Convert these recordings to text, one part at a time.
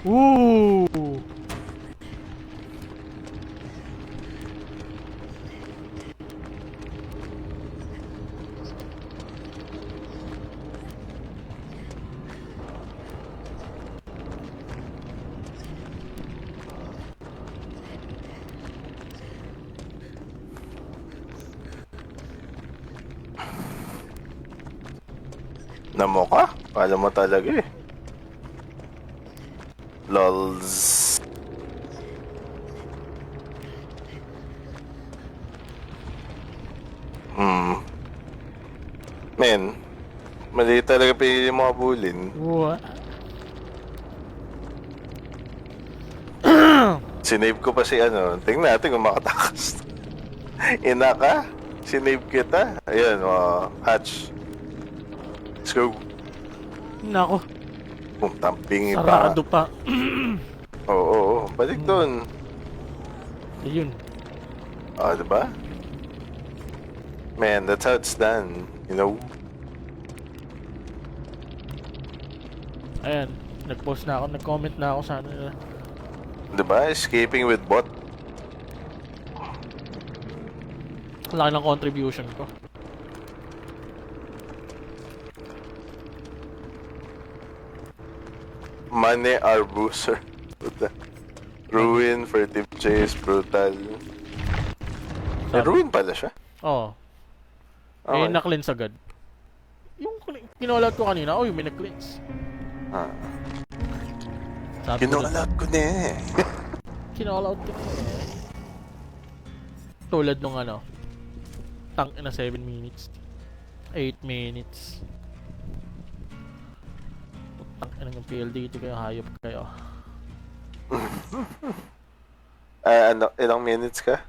Ooh! Namo ka? Kala mo talaga eh. Lols. Men, mali talaga pinili mo abulin. What? Sinave ko pa si ano. Tingnan natin kung makatakas. Ina ka? Sinave kita. Ayan, hatch. Let's go. Nako, Tampingi pa. sarado pa. Oo, balik doon. Ayun. Diba? Man, that's how it's done. You know? Ayan, nag-post na ako, nag-comment na ako sa ano nila. Diba? Escaping with bot. Laki ng contribution ko. Money Arbuser. Ruin, Furtive Chase, Brutal. Ruin pala siya. Oo. Okay. Eh, na-cleanse agad. Yung kinolat ko kanina, may na-cleanse. Sabi ko Kinolat ko na eh. Kinolat ko tulad nung ano, tank na 7 minutes. 8 minutes. Tank na ng PLDT kayo, hayop kayo. Ilang minutes ka?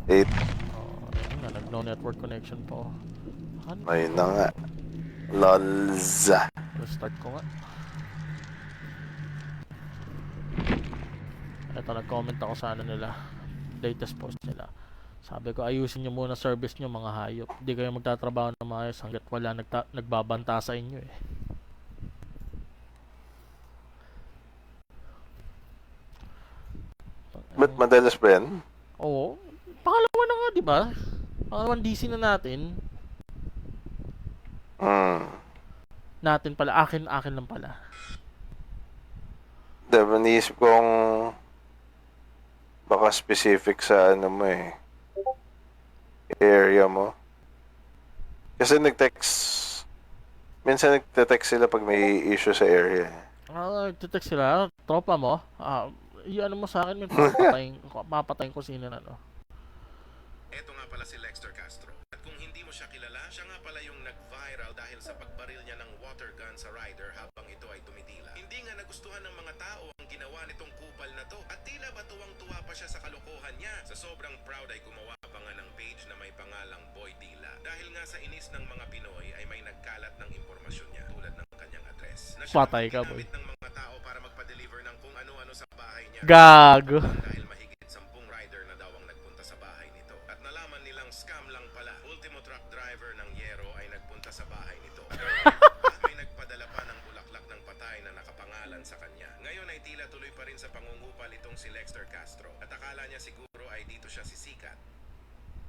8. 8. Ayun nga, nag-no network connection po. Ayun na nga. Lols. Restart ko nga. Ito, nag-comment ako sa ano nila. Latest post nila. Sabi ko, ayusin nyo muna service nyo mga hayop. Hindi kayo magtatrabaho na maayos hanggat wala nagbabanta sa inyo eh. Ba't madalas ba yan? Oo. Pangalawa na nga, di ba? Pangalawang DC na natin. Natin pala. Akin lang pala. Diba, naisip kong baka specific sa ano mo eh. Area mo. Kasi minsan nagte-text sila pag may issue sa area. Nagtitext sila. Tropa mo. Ano mo sa akin, may papatayin ko sino na, no? Eto nga pala si Lexter Castro. At kung hindi mo siya kilala, siya nga pala yung nag-viral dahil sa pagbaril niya ng water gun sa rider habang ito ay tumitila. Hindi nga nagustuhan ng mga tao ang ginawa nitong kupal na to. At tila ba tuwang-tuwa pa siya sa kalokohan niya. Sa sobrang proud ay gumawa pa nga ng page na may pangalang Boy Dila. Dahil nga sa inis ng mga Pinoy ay may nagkalat ng impormasyon niya tulad ng kanyang address. Na siya Patay ka, boy. ginamit ng mga tao para magpa-deliver ng kung ano-ano sa bahay niya. Gago. Dahil mahigit 10 rider na daw ang nagpunta sa bahay nito. At nalaman nilang scam lang pala. Ultimo truck driver ng Yero ay nagpunta sa bahay nito. At may nagpadala pa ng bulaklak ng patay na nakapangalan sa kanya. Ngayon ay tila tuloy pa rin sa pangungupal itong si Lexter Castro. At akala niya siguro ay dito siya sisikat.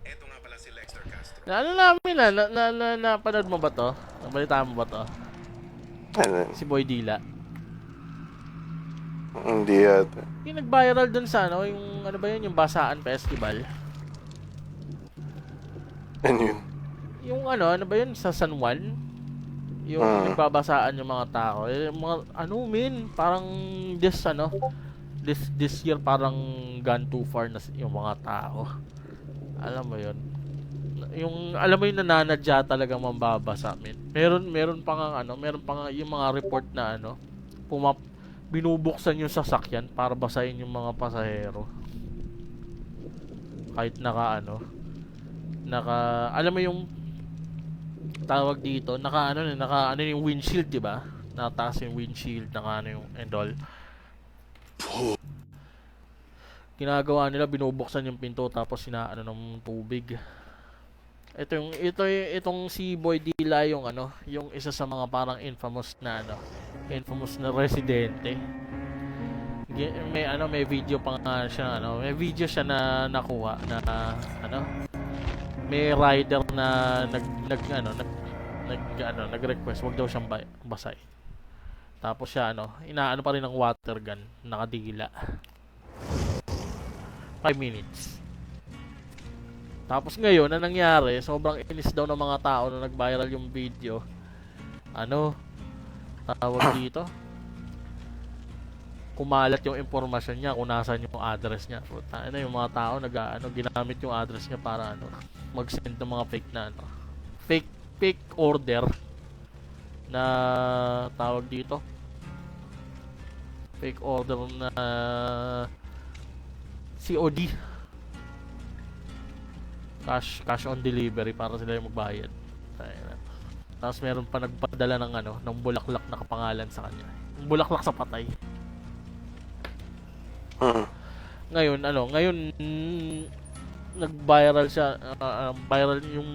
Eto nga pala si Lexter Castro. Ano namin napanood mo ba to? Nabalitaan mo ba to? Ano? Si Boy Dila. Hindi yata. Yung nag-viral dun sa ano, yung ano ba yun, yung Basaan Festival. Ano yun? Yung ano ba yun, sa San Juan? Yung nagbabasaan yung mga tao. Yung mga, parang this year parang gone too far na yung mga tao. Alam mo yun? Alam mo yung nananadya talaga mambabasa. Meron pa nga yung mga report na binubuksan yung sasakyan para basahin yung mga pasahero. Kahit alam mo yung tawag dito, naka yung windshield, di ba? Nakataas yung windshield, yung and all. Ginagawa nila, binubuksan yung pinto tapos ng tubig. Itong si Boy Dila yung isa sa mga parang infamous na infamous na residente. May video pa nga siya, may video siya na nakuha na may rider na nag-request wag daw siyang basay. Tapos siya inaano pa rin ng water gun, nakadila. 5 minutes. Tapos ngayon, na nangyari, sobrang inis daw ng mga tao na nag-viral yung video. Tawag dito, kumalat yung impormasyon niya kung nasaan yung address niya. Yung mga tao ginamit yung address niya para mag-send ng mga fake na fake order na tawag dito. Fake order na COD. Cash on delivery para sila yung magbayad. Tapos meron pa nagpadala ng bulaklak na kapangalan sa kanya. Yung bulaklak sa patay. Ngayon nag-viral siya,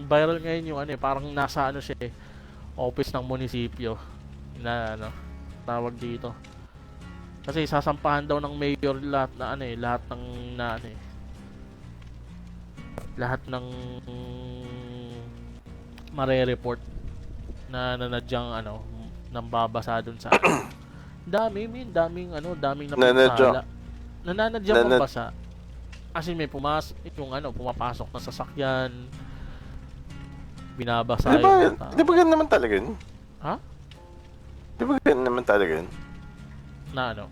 viral ngayon yung parang nasa siya office ng munisipyo na tawag dito. Kasi sasampahan daw ng mayor lahat ng mare-report na nanadyang nang babasa doon sa daming napapasala. Nananadyang mabasa. As in, may pumapasok na sasakyan. Binabasa yung Di ba ganun naman talaga yun? Ha? Di ba ganun naman talaga yun? Na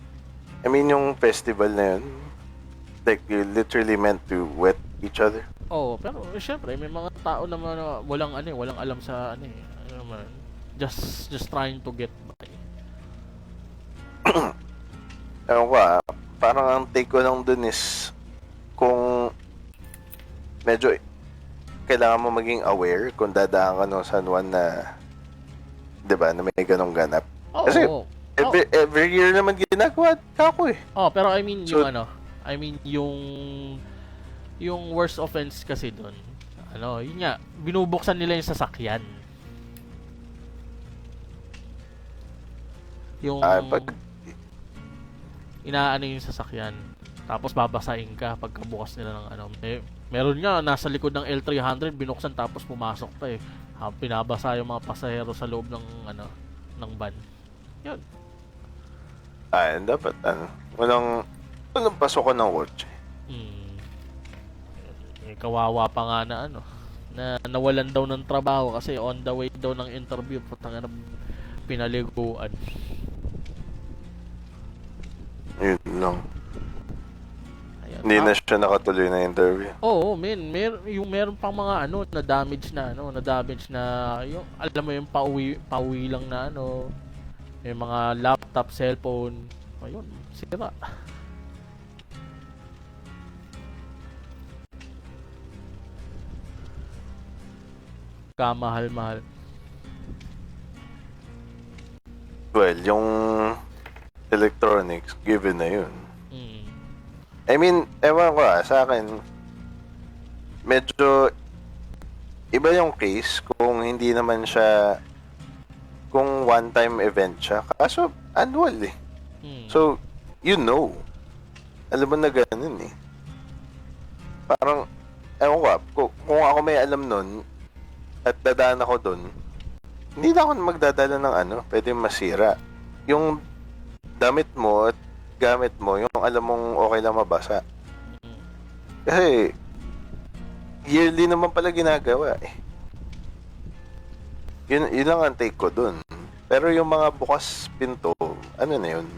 I mean, yung festival na yun, like, you literally meant to wet each other. Oo, pero syempre, may mga tao naman na walang alam sa just trying to get by. Ewan ko parang ang take ko lang dun is kung medyo kailangan mo maging aware kung dadaan ka ng San Juan na 'di ba na may ganong ganap. Oo. Kasi every year naman ginagawa kako eh. Oh, pero I mean So, yung worst offense kasi doon. Yun nga, binubuksan nila yung sasakyan. Yung inaano yung sasakyan. Tapos babasahin ka pagkabukas nila ng meron nga nasa likod ng L300 binuksan tapos pumasok pa eh. Pinabasa yung mga pasahero sa loob ng van. Yun. Dapat walang pasukan ng kotse. Kawawa pa nga na na nawalan daw ng trabaho kasi on the way daw ng interview pinaliguan. Yun lang. Ayan. Hindi na siya nakatuloy na interview. Oo, meron pang mga na damage na yung alam mo yung pauwi lang na may mga laptop, cellphone, ayun, sira. Kamahal-mahal. Well, yung electronics, given na yun. I mean, ewan ko sa akin, medyo iba yung case kung hindi naman siya, kung one-time event siya. Kaso, annual eh. So, alam mo na ganun eh. Parang, ewan ko, kung ako may alam nun, at dadaan ako dun, hindi na ako magdadala ng pwede masira. Yung damit mo at gamit mo, yung alam mong okay lang mabasa. Kasi, yearly naman pala ginagawa eh. Yun lang ang take ko dun. Pero yung mga bukas pinto, na yun?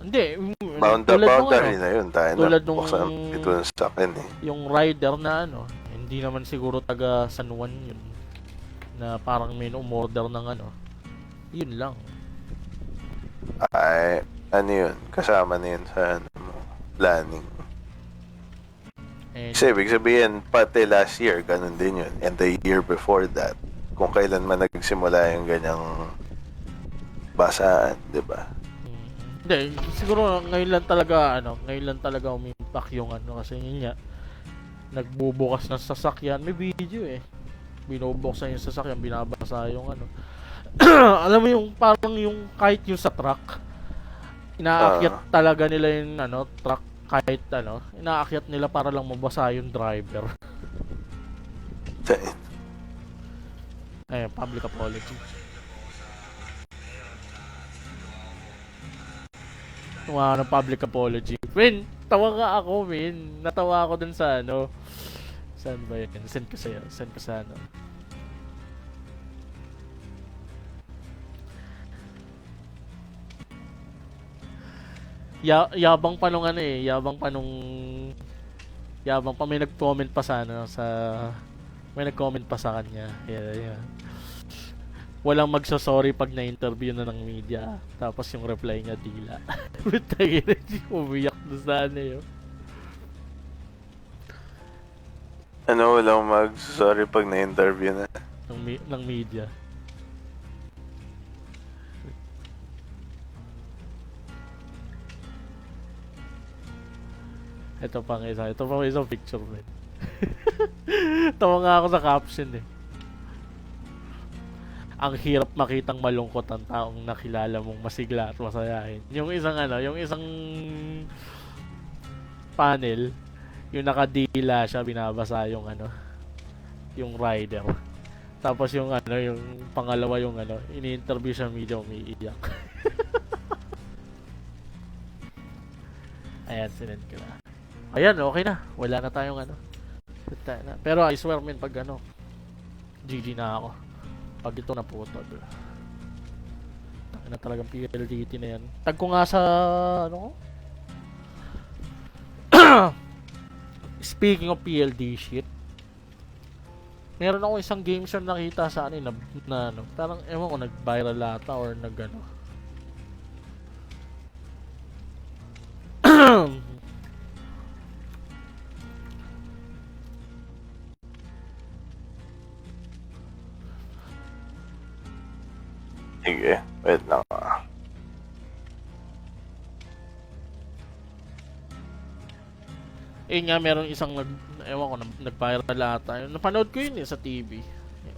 Hindi. Boundary na yun. Tayo tulad na buksan ang pinto sa akin eh. Yung rider na hindi naman siguro taga San Juan yun. Na parang may umorder ng yun lang. Ay, yun? Kasama na yun sa planning. And, Kasi ibig sabihin, pati last year, ganun din yun. And the year before that, kung kailan man nagsimula yung ganyang basaan, di ba? Hindi, siguro ngayon lang talaga umimpact yung kasi yun nga, nagbubukas ng sasakyan, may video eh. Binubuksan yung sasakyan, binabasa yung Alam mo yung parang yung kahit yung sa truck, inaakyat talaga nila yung ano, truck kahit ano, inaakyat nila para lang mabasa yung driver. Ayun, public apology. Tumawa ng public apology. Win, tawa nga ako, Win. Natawa ako dun sa ano. Saan ba yun? Send ko sa'yo. Send ko sa ano. Yabang pa nung ano eh. Yabang pa may nag-comment pa sa ano. May nag-comment pa sa kanya. Yeah. Walang magsasorry pag na-interview na ng media. Tapos yung reply niya, dila. Butay na umiyak na sa ano yun. Ano, walang mag-sorry pag na-interview na. Ng media. Ito pang isang picture man. Tawa nga ako sa caption eh. Ang hirap makitang malungkot ang taong nakilala mong masigla at masayahin. Yung isang panel, yung nakadila siya, binabasa yung yung rider. Tapos yung pangalawa yung ini-interview siya, medyo umiiyak. Ayan, sinend ko na. Ayan, okay na. Wala na tayong Pero I swear man, pag GG na ako. Pag ito na putol. Tangin na talagang PLDT na yan. Tag ko nga sa Speaking of PLD shit, meron ako isang game show nakita sa na parang ewan ko nag-viral ata or Sige, wait lang. nga meron isang ewan ko nag-viral ata. Napanood ko yun sa TV.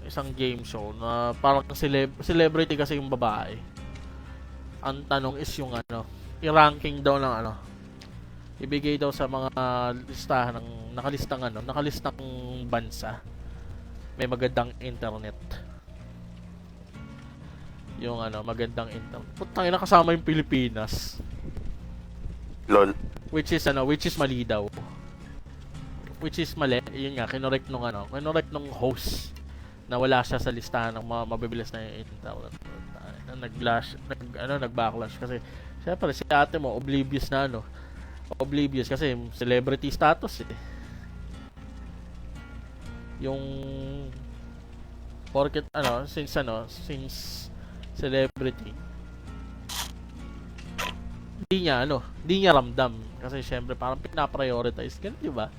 Isang game show na parang celebrity kasi yung babae. Ang tanong is yung i-ranking daw ng ibigay daw sa mga listahan ng nakalistang bansa. May magandang internet. Yung magandang internet. Putang ina, kasama yung Pilipinas. LOL. Which is mali daw. Which is mali, yun nga, kinorek nung host na wala siya sa listahan ng mga mabibilis na internet. Nag-backlash kasi syempre si ate mo oblivious kasi celebrity status eh. Yung porket since celebrity hindi niya ramdam kasi syempre parang pina-prioritize ganun, di ba?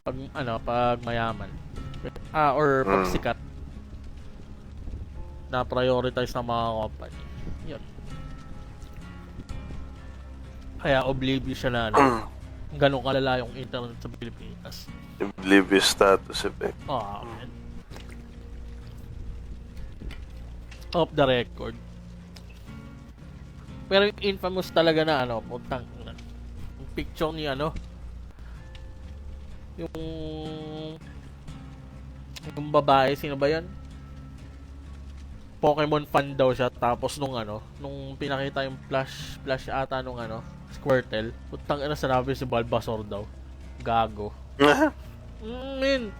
Pag mayaman or pag sikat na prioritize ng mga company. Yun. Kaya oblivious siya na ganun kalala yung internet sa Pilipinas. Oblivious status effect. Man. Off the record. Pero yung infamous talaga na puntang yung picture ni yung babae, sino ba yan? Pokemon fan daw siya, tapos nung pinakita yung flash ata nung Squirtle, puntang sinabi si Bulbasaur daw. Gago. Man.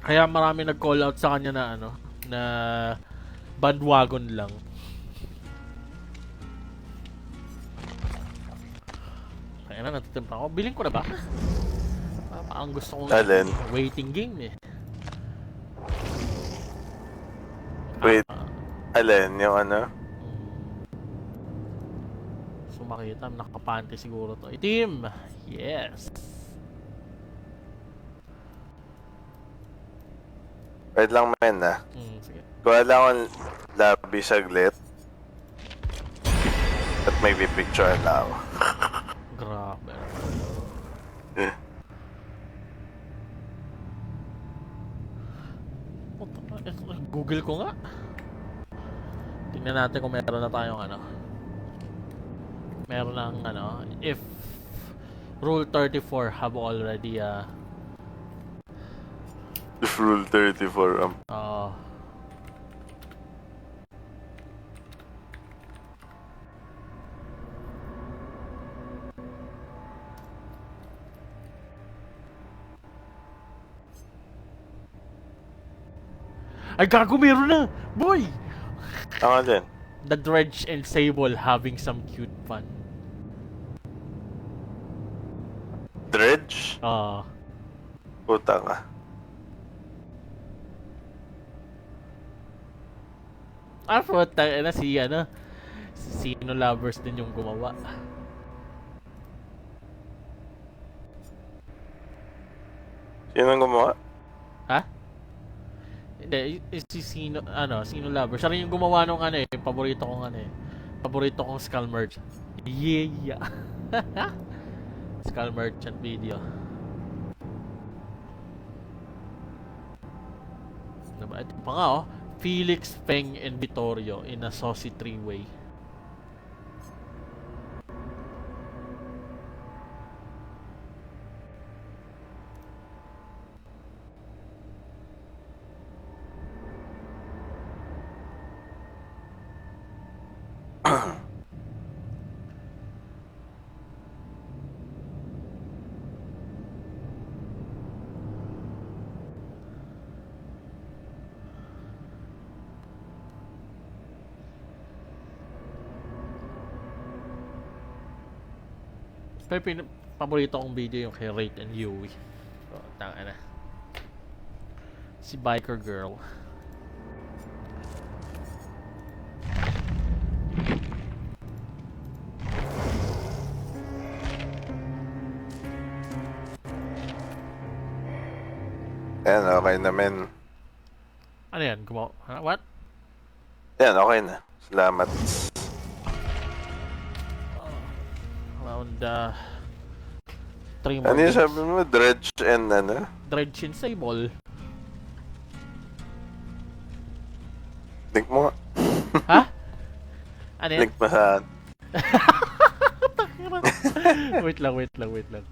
Kaya marami nag-call out sa kanya na bandwagon lang. Kaya natitimpla ako. Bilhin ko na ba? Ang gusto kong waiting game eh. Wait. Alin? Yung So makita, nakapante siguro to. Itim! Yes! Wait lang men Sige. Kuha lang akong lobby saglit. At may picture na ako. Grabe. Google ko nga. Tingnan natin kung meron na tayong ano. Meron ng ano, if Rule 34 have already If Rule 34, ay gago, meron na! Boy! Tama din. The Dredge and Sable having some cute fun. Dredge? Puta ka. Puta na si ano, Sino Lovers din yung gumawa. Sino ang gumawa? Ha? Hindi, si Sino Lovers. Siya rin yung gumawa nung ano eh, paborito kong Skull Merchant. Yeah. Skull Merchant video. Diba? Ito pa nga oh. Felix, Feng, and Vittorio in a saucy three-way. Pero paborito kong video yung kay Rate and Yui. Oh, tanga na. Si Biker Girl. Ayan, okay na men. Ano yan? What? Ayan, okay na. Salamat. Around 3 more Ano yung games. sabi mo? Dredge and ano? Dredge and Sable. Link mo nga. Ha? Ano yan? Link mo sa... wait lang.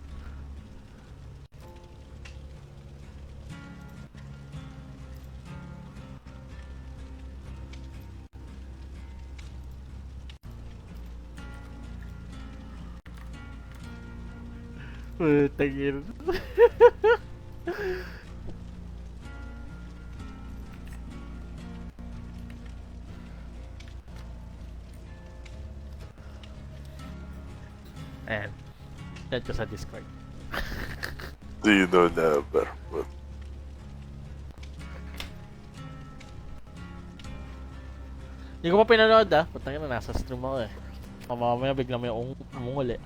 Tangin. Ayan. Chat ko sa Discord. Do you know never? But... Hindi ko pa pinanood Putang ina, nasa stream ako eh. Mamaya bigla may umungol eh.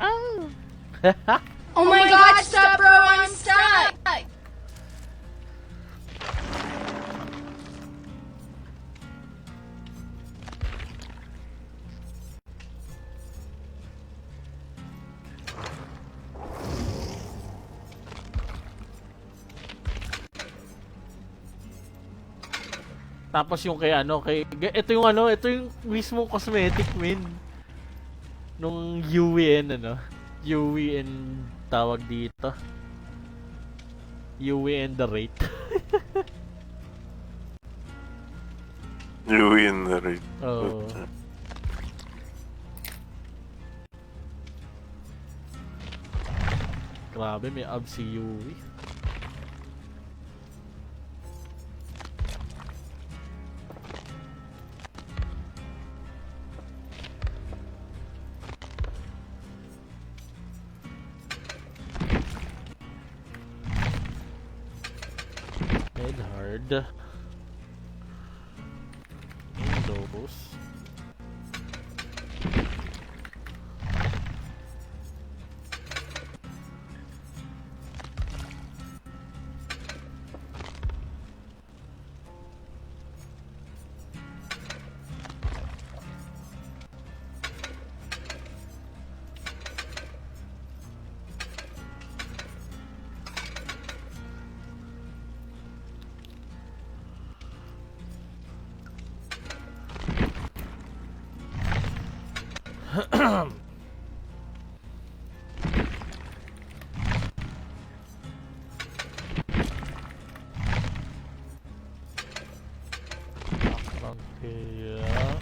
Oh my god, stop bro, I'm stuck! Tapos yung ito yung mismong cosmetic win nung Yui and tawag dito. Yui and the Rate. You win the rate. Oh. Grabe, may abs si Yui. Hard. Windows. Kaya...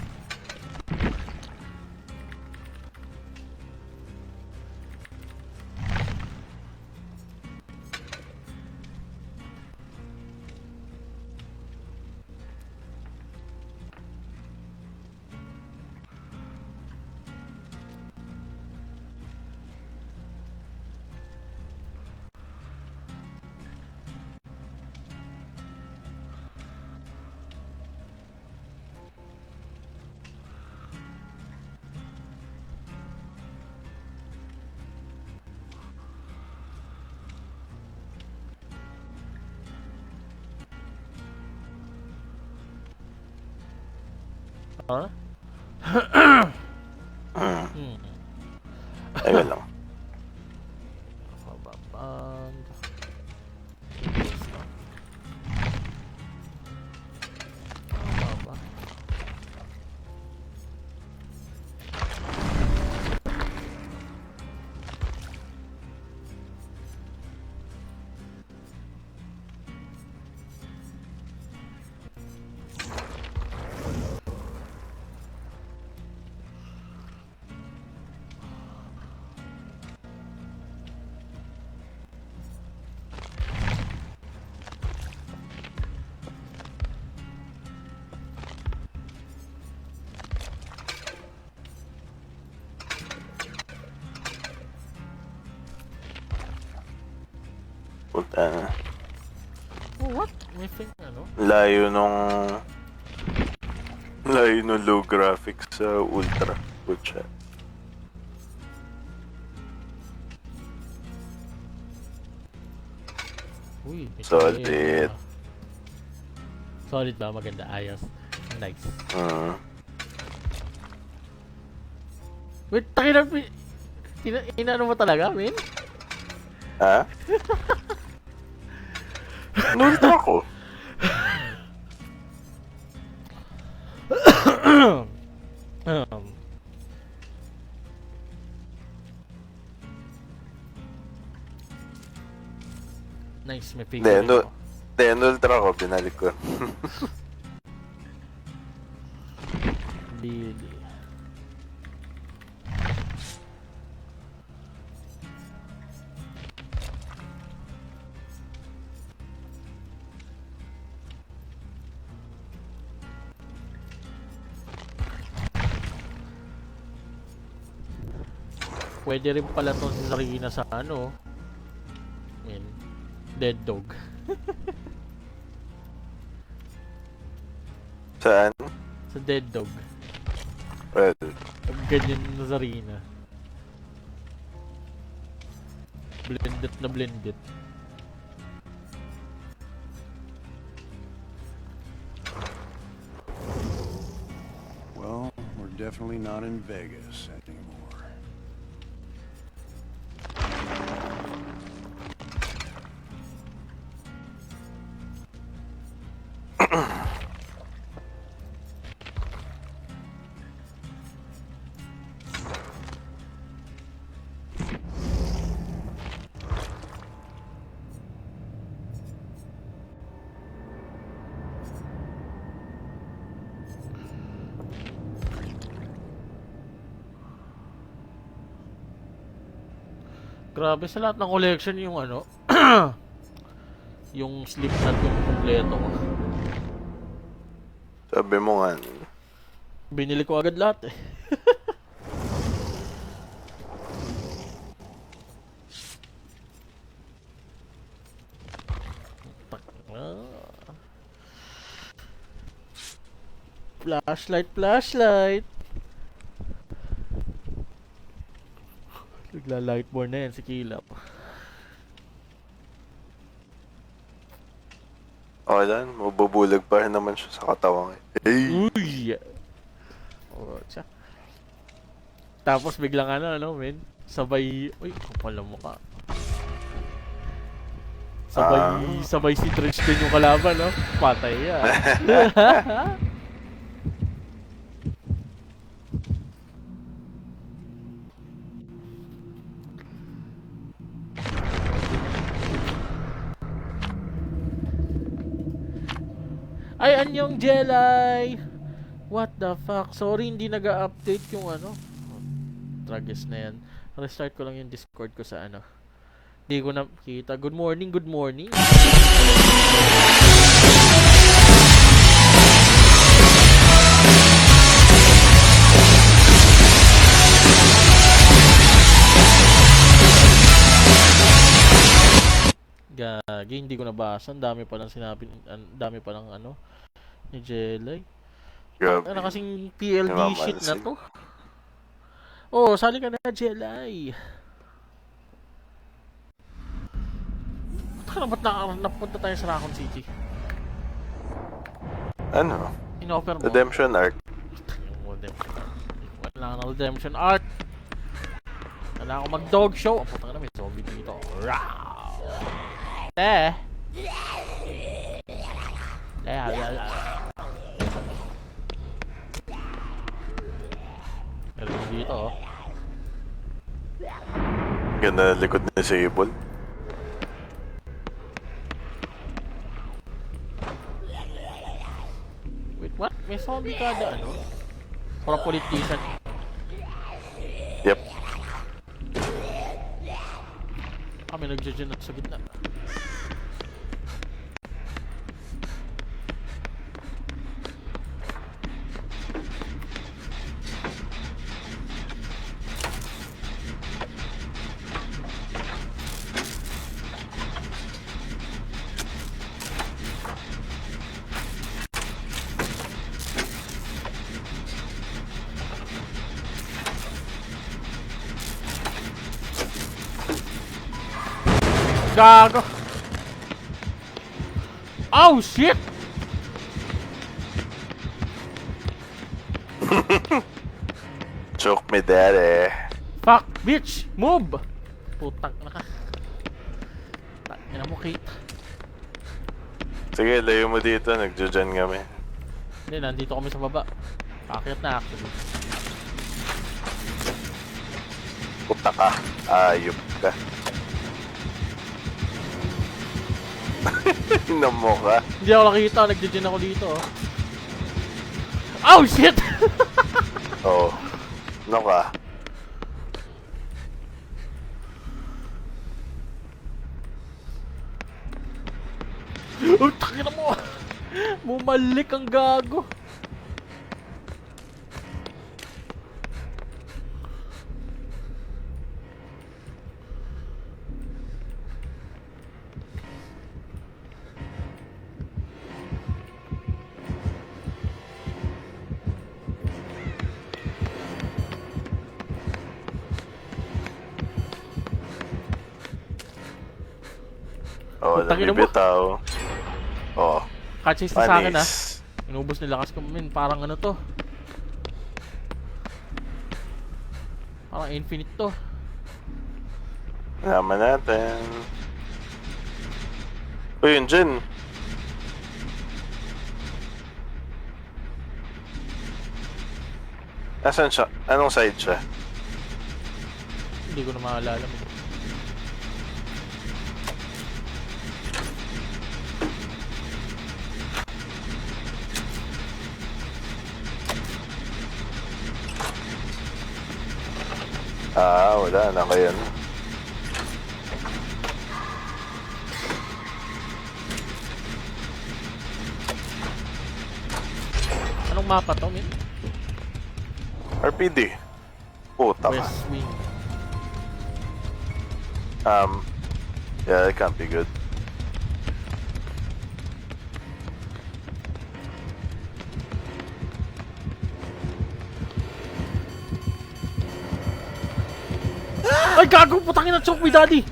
Huh? Ayun lang. Band. Ba? Puta na. Oh, what? May thing, ano? Layo nung low graphics sa ultra. Putya. Uy, may Solid. tayo. Solid ba? Maganda. Ayos. Nice. Wait, takinan inaano mo talaga, man? Ha? Nultra ko. Nice, may figure Hindi, nultra ko. Binalik ko. Lily. Pwede rin pala to si Sarina sa ano. Yan. Dead dog. Saan? Sa dead dog. Well, Ang ganyan na Sarina. Blended na blended. Well, we're definitely not in Vegas anymore. Grabe sa lahat ng collection yung ano. Yung Slipknot yung kompleto ko. sabi mo nga. Binili ko agad lahat eh. Flashlight. Nagla-lightborn na yan si Kilap. Okay lang, mabubulag pa rin naman siya sa katawan. Hey! Uy! Oh, tiya. Tapos biglang ano, men? Sabay... Uy, kapal ang mukha. Sabay si Trish din yung kalaban, no? Patay yan. Ay, anyong Jelay! What the fuck? Sorry, hindi nag-update yung ano. Tragis na yan. Restart ko lang yung Discord ko sa ano. Hindi ko na kita. Good morning, good morning. Gagi, hindi ko nabasa. Ang dami pa lang sinabi, ang dami pa lang ano ni Jelay. Grabe. Ano kasing PLD Namamansin. shit na to? Oh, sali ka na, Jelay. Ba't napunta tayo sa Raccoon City? Ano? In-offer mo? Redemption arc. Wala na redemption art. Wala akong mag-dog show. Ang putang na, may zombie dito. Rawr! Te! Meron dito, oh. Ganda na likod ni Sable. Wait, what? May zombie kada, ano? For a politician. Yep. Kami nagjajanat sa gitna. Gago! Oh shit! Choke me daddy. Fuck, bitch! Move! Putang na ka. Ina mo, Kate. Sige, layo mo dito. Nagjo-dyan kami. Hindi, nandito kami sa baba. Akyat na actually. Puta ka. Ayop ka. Inom mo ka. Hindi ako nakita, nagdidin ako dito. Oh shit! Oo. Ano ka? Oh, takina mo! Bumalik ang gago. Oo, Putang ina mo. nabibitaw. Oo. Kachis na sa akin ha. Panis. Inubos nila kasi kami, parang ano to. Parang infinite to. Naman natin. Uy, yun dyan. Asan siya? Anong side siya? Hindi ko na maalala. Wala na kayo. Anong mapa to, min? RPD. Puta ka. West Wing. Yeah, that can't be good. Ay, gago! Putangin na choke me, daddy!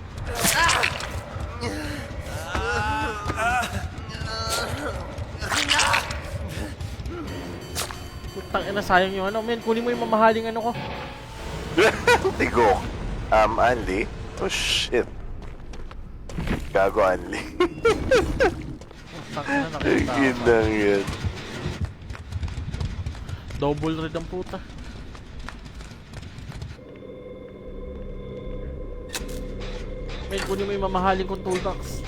Putangin na, sayang yung ano. Men, kunin mo yung mamahaling ano ko. Tigo. Anli? Oh, shit. Gago, Anli. Putangin na, nakita ako. Ginang yan. Double red ang puta. Men, kunin mo yung mamahaling kong toolbox.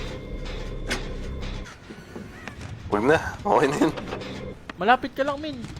Huwag na. Okay na yun. Malapit ka lang, min.